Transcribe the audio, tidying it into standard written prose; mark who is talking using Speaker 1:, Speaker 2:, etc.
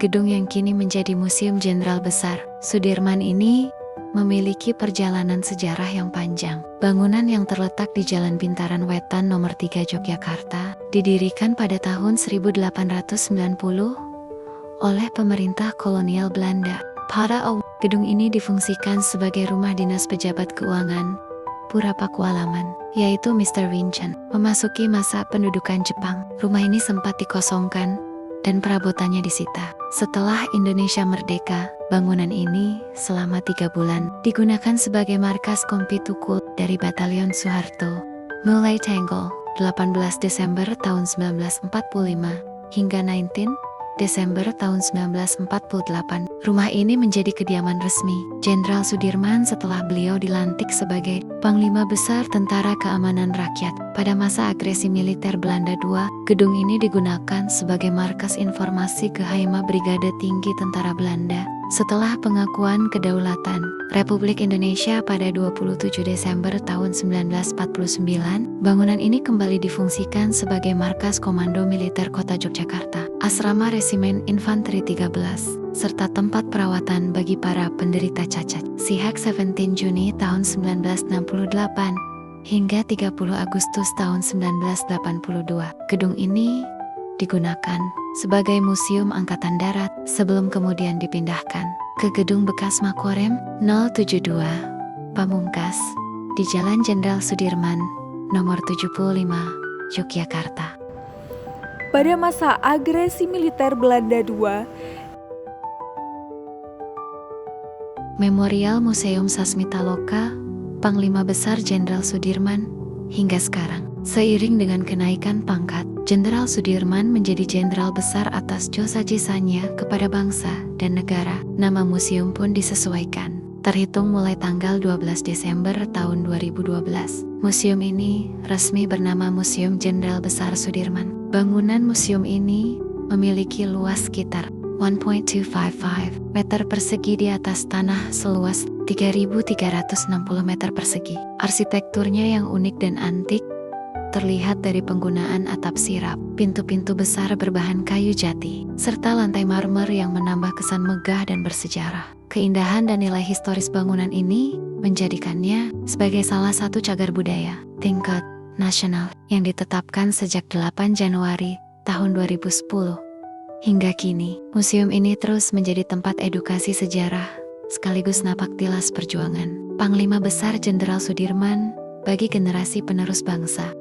Speaker 1: Gedung yang kini menjadi Museum Jenderal Besar Sudirman ini memiliki perjalanan sejarah yang panjang. Bangunan yang terletak di Jalan Bintaran Wetan nomor 3 Yogyakarta didirikan pada tahun 1890 oleh pemerintah kolonial Belanda. Gedung ini difungsikan sebagai rumah dinas pejabat keuangan Pura Pakualaman, yaitu Mr. Vincent. Memasuki masa pendudukan Jepang, rumah ini sempat dikosongkan dan perabotannya disita. Setelah Indonesia merdeka, bangunan ini selama 3 bulan digunakan sebagai markas Kompi Tukul dari Batalion Soeharto mulai tanggal 18 Desember tahun 1945 hingga 19 Desember tahun 1948. Rumah ini menjadi kediaman resmi Jenderal Sudirman setelah beliau dilantik sebagai Panglima Besar Tentara Keamanan Rakyat. Pada masa agresi militer Belanda II, gedung ini digunakan sebagai markas informasi Geheime Brigade Tinggi Tentara Belanda. Setelah pengakuan kedaulatan Republik Indonesia pada 27 Desember tahun 1949, bangunan ini kembali difungsikan sebagai markas Komando Militer Kota Yogyakarta, Asrama Resimen Infanteri 13, serta tempat perawatan bagi para penderita cacat. Sejak 17 Juni tahun 1968 hingga 30 Agustus tahun 1982, gedung ini digunakan sebagai Museum Angkatan Darat sebelum kemudian dipindahkan ke Gedung Bekas Makorem 072 Pamungkas di Jalan Jenderal Sudirman nomor 75 Yogyakarta.
Speaker 2: Pada masa agresi militer Belanda II,
Speaker 1: Memorial Museum Sasmitaloka Panglima Besar Jenderal Sudirman hingga sekarang. Seiring dengan kenaikan pangkat, Jenderal Sudirman menjadi Jenderal Besar atas jasa-jasanya kepada bangsa dan negara. Nama museum pun disesuaikan. Terhitung mulai tanggal 12 Desember tahun 2012, museum ini resmi bernama Museum Jenderal Besar Sudirman. Bangunan museum ini memiliki luas sekitar 1.255 meter persegi di atas tanah seluas 3.360 meter persegi. Arsitekturnya yang unik dan antik terlihat dari penggunaan atap sirap, pintu-pintu besar berbahan kayu jati, serta lantai marmer yang menambah kesan megah dan bersejarah. Keindahan dan nilai historis bangunan ini menjadikannya sebagai salah satu cagar budaya tingkat nasional yang ditetapkan sejak 8 Januari tahun 2010. Hingga kini, museum ini terus menjadi tempat edukasi sejarah sekaligus napak tilas perjuangan Panglima Besar Jenderal Sudirman bagi generasi penerus bangsa.